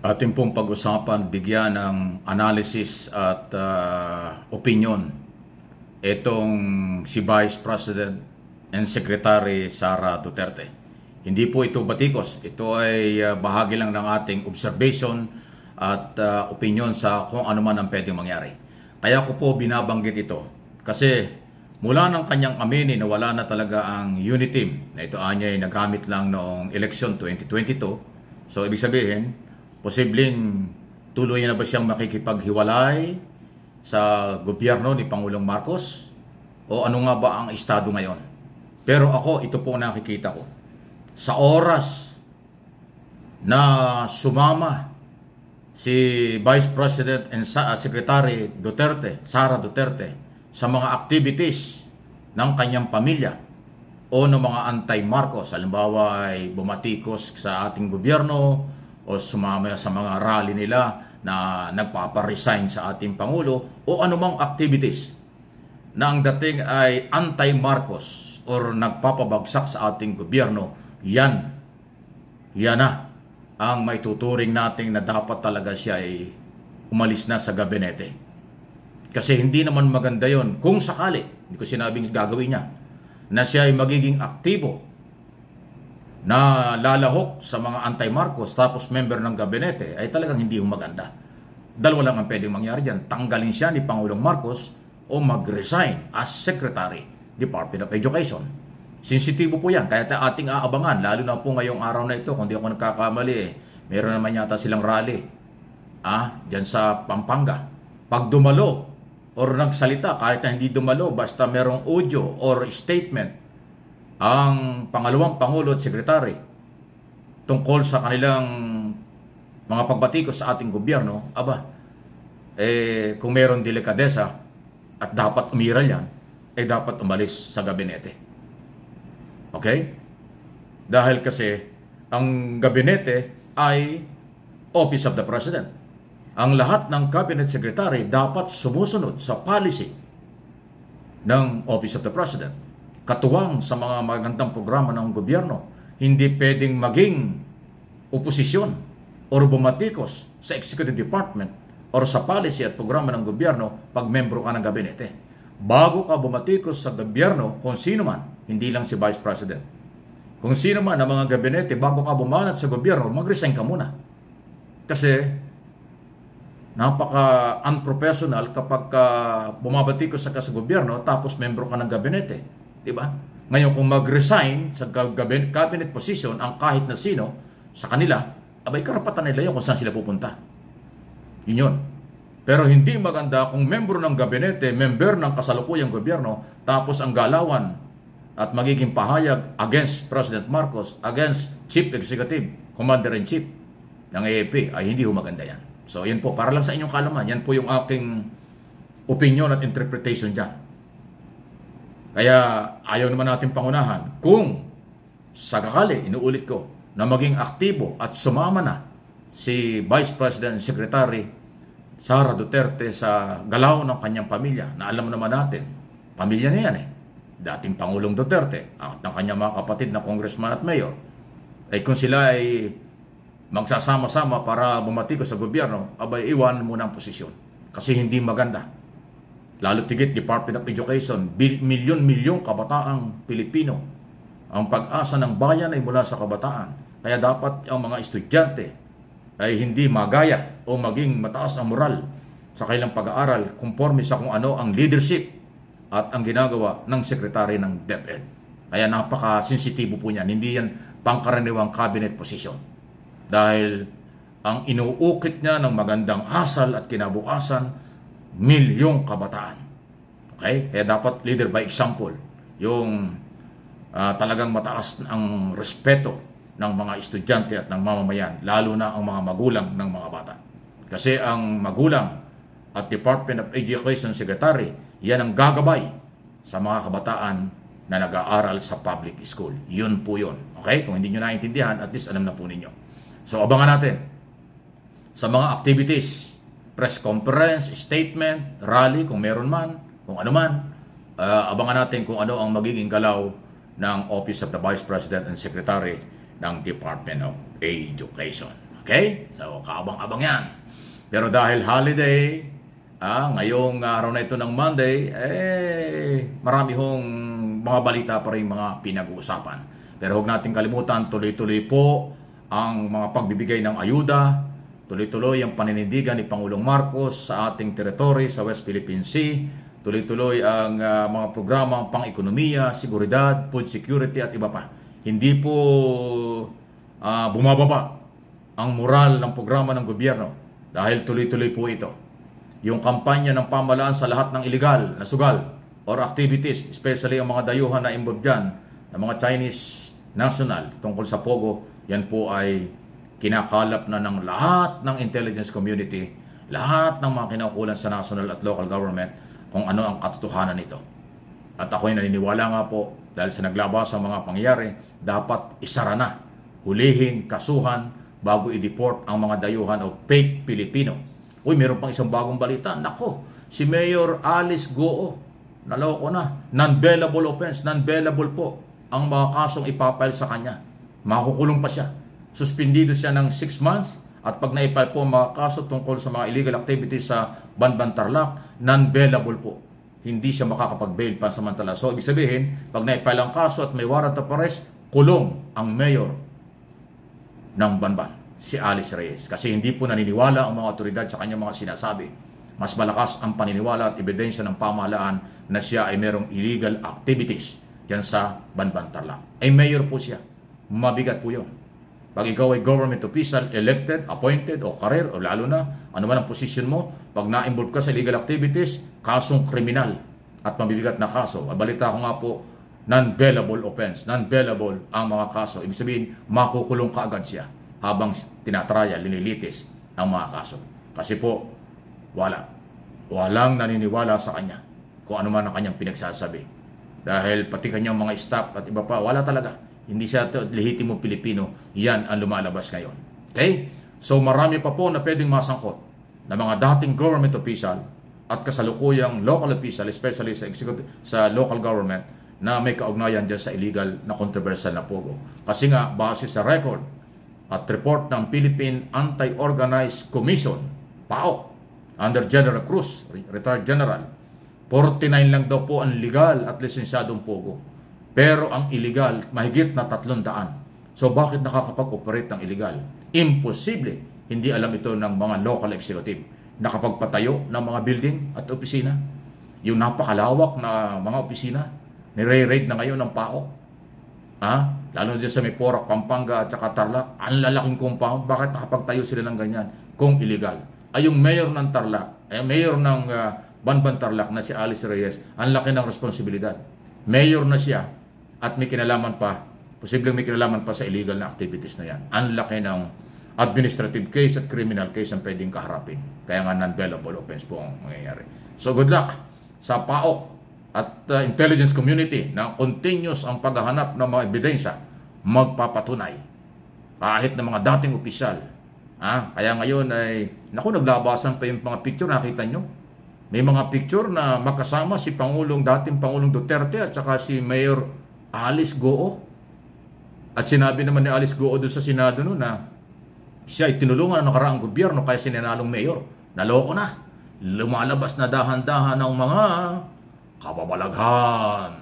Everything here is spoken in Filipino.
Ating pong pag-usapan, bigyan ng analysis at opinion itong si Vice President and Secretary Sara Duterte. Hindi po ito batikos. Ito ay bahagi lang ng ating observation at opinion sa kung ano man ang pwedeng mangyari. Kaya ko po binabanggit ito kasi mula ng kanyang aminin na wala na talaga ang unity team na ito anya ay nagamit lang noong election 2022. So ibig sabihin, posibleng tuloy na ba siyang makikipaghiwalay sa gobyerno ni Pangulong Marcos? O ano nga ba ang estado ngayon? Pero ako, ito po nakikita ko. Sa oras na sumama si Vice President and Secretary Duterte, Sara Duterte, sa mga activities ng kanyang pamilya o ng mga anti-Marcos, halimbawa ay bumatikos sa ating gobyerno, o sumama sa mga rally nila na nagpaparesign sa ating Pangulo o anumang activities na ang dating ay anti-Marcos or nagpapabagsak sa ating gobyerno, yan na ang may tuturing natin na dapat talaga siya ay umalis na sa gabinete. Kasi hindi naman maganda yon kung sakali, hindi ko sinabing gagawin niya, na siya ay magiging aktibo na lalahok sa mga anti-Marcos tapos member ng gabinete, ay talagang hindi maganda. Dalawa lang ang pwedeng mangyari dyan. Tanggalin siya ni Pangulong Marcos o mag-resign as Secretary, Department of Education. Sensitibo po yan, kaya ating aabangan, lalo na po ngayong araw na ito, kung di ako nagkakamali, meron naman yata silang rally dyan sa Pampanga. Pag dumalo or nagsalita, kahit na hindi dumalo, basta merong audio or statement ang pangalawang Pangulo at Sekretary tungkol sa kanilang mga pagbatikos sa ating gobyerno, kung meron delikadesa at dapat umiral yan, dapat umalis sa gabinete. Okay? Dahil kasi ang gabinete ay Office of the President. Ang lahat ng Cabinet Secretary dapat sumusunod sa policy ng Office of the President. Katuwang sa mga magandang programa ng gobyerno, hindi pwedeng maging oposisyon o bumatikos sa executive department o sa policy at programa ng gobyerno pag membro ka ng gabinete. Bago ka bumatikos sa gobyerno, kung sino man, hindi lang si Vice President, kung sino man ang mga gabinete, bago ka bumanat sa gobyerno, mag-resign ka muna. Kasi napaka-unprofessional kapag bumabatikos ka sa gobyerno tapos membro ka ng gabinete. Diba? Ngayon kung mag-resign sa cabinet position ang kahit na sino sa kanila, karapatan nila yun kung saan sila pupunta. Yun. Pero hindi maganda kung membro ng gabinete, member ng kasalukuyang gobyerno, tapos ang galawan at magiging pahayag against President Marcos, against Chief Executive, Commander-in-Chief ng AFP, ay hindi maganda yan. So yan po, para lang sa inyong kaalaman, yan po yung aking opinion at interpretation dyan. Kaya ayaw naman natin pangunahan kung sa kakali, inuulit ko, na maging aktibo at sumama na si Vice President and Secretary Sara Duterte sa galaw ng kanyang pamilya, na alam naman natin, pamilya niya yan dating Pangulong Duterte at ng kanyang mga kapatid na congressman at mayor, kung sila ay magsasama-sama para bumatikos sa gobyerno, iwan muna ang posisyon. Kasi hindi maganda. Lalo tigit Department of Education, milyon-milyong kabataang Pilipino. Ang pag-asa ng bayan ay mula sa kabataan. Kaya dapat ang mga estudyante ay hindi magaya o maging mataas ang moral sa kanilang pag-aaral conforme sa kung ano ang leadership at ang ginagawa ng Secretary ng DepEd. Kaya napaka-sensitibo po niyan. Hindi yan pangkaraniwang cabinet position. Dahil ang inuukit niya ng magandang asal at kinabukasan, milyong kabataan. Okay? Kaya dapat leader by example. Yung talagang mataas ang respeto ng mga estudyante at ng mamamayan, lalo na ang mga magulang ng mga bata. Kasi ang magulang at Department of Education Secretary, yan ang gagabay sa mga kabataan na nag-aaral sa public school. Yun po yun. Okay? Kung hindi nyo naintindihan, at least alam na po ninyo. So abangan natin sa mga activities, press conference, statement, rally, kung meron man, kung ano man, abangan natin kung ano ang magiging galaw ng Office of the Vice President and Secretary ng Department of Education. Okay? So, kaabang-abang yan. Pero dahil holiday, ngayong araw na ito ng Monday, marami hong mga balita pa rin mga pinag-uusapan. Pero huwag natin kalimutan, tuloy-tuloy po ang mga pagbibigay ng ayuda, tuloy-tuloy ang paninindigan ni Pangulong Marcos sa ating teritoryo sa West Philippine Sea, tuloy-tuloy ang mga programang pang-ekonomiya, seguridad, food security at iba pa. Hindi po bumababa ang moral ng programa ng gobyerno dahil tuloy-tuloy po ito. Yung kampanya ng pamahalaan sa lahat ng illegal na sugal or activities, especially ang mga dayuhan na involved dyan, ng mga Chinese national tungkol sa Pogo, yan po ay kinakalap na ng lahat ng intelligence community, lahat ng mga kinaukulan sa national at local government kung ano ang katotohanan nito. At ako'y naniniwala nga po, dahil sa naglabas sa mga pangyayari, dapat isara na, hulihin, kasuhan, bago i-deport ang mga dayuhan o fake Pilipino. Uy, meron pang isang bagong balita. Nako, si Mayor Alice Goo, naloko na. Non-bailable offense, non-bailable po ang mga kasong ipapile sa kanya. Makukulong pa siya. Suspendido siya ng 6 months at pag naipile po mga kaso tungkol sa mga illegal activities sa Banban Tarlac, non-bailable po. Hindi siya makakapag-bail pansamantala. So, ibig sabihin, pag naipile ang kaso at may warrant of arrest, kulong ang mayor ng Banban, si Alice Reyes. Kasi hindi po naniniwala ang mga otoridad sa kanyang mga sinasabi. Mas malakas ang paniniwala at ebidensya ng pamahalaan na siya ay merong illegal activities diyan sa Banban Tarlac. Ay mayor po siya. Mabigat po yun. Pag ikaw ay government official, elected, appointed, o career, o lalo na, ano man ang posisyon mo, pag na-involve ka sa illegal activities, kasong kriminal at mabibigat na kaso. Balita ko nga po, non-bailable offense, non-bailable ang mga kaso. Ibig sabihin, makukulong ka agad siya habang tinatraya, linilitis ang mga kaso. Kasi po, walang naniniwala sa kanya kung ano man ang kanyang pinagsasabi. Dahil pati kanyang mga staff at iba pa, wala talaga. Hindi siya lehitimong Pilipino. Yan ang lumalabas ngayon. Okay? So marami pa po na pwedeng masangkot na mga dating government official at kasalukuyang local official, especially sa executive, sa local government, na may kaugnayan dyan sa illegal na controversial na Pogo. Kasi nga, base sa record at report ng Philippine Anti-Organized Commission, PAOK, under General Cruz, retired general, 49 lang daw po ang legal at lisensyadong Pogo. Pero ang illegal, mahigit na 300. So bakit nakakapag-operate ng illegal? Imposible. Hindi alam ito ng mga local executive. Nakapagpatayo ng mga building at opisina. Yung napakalawak na mga opisina, nire-raid na ngayon ng PAOK. Lalo dyan sa may Porac, Pampanga at saka Tarlac, ang lalaking compound. Bakit nakapagtayo sila ng ganyan kung illegal? Ay yung mayor ng Tarlac, mayor ng Banban Tarlac na si Alice Reyes, ang laki ng responsibilidad. Mayor na siya at may kinalaman pa, posibleng may kinalaman pa sa illegal na activities na yan. Ang laki ng administrative case at criminal case ang pwedeng kaharapin. Kaya nga non-bailable offense po ang mangyayari. So good luck sa PAOK at intelligence community na continuous ang paghahanap ng mga ebidensya, magpapatunay. Kahit ng mga dating opisyal. Kaya ngayon ay, naglabasan pa yung mga picture, nakita nyo? May mga picture na makasama si dating Pangulong Duterte at saka si Mayor Alice Goo. At sinabi naman ni Alice Goo doon sa Senado no, na siya ay tinulungan ng nakaraang gobyerno kaya sinanalong mayor. Naloko na. Lumalabas na dahan-dahan ng mga kababalaghan.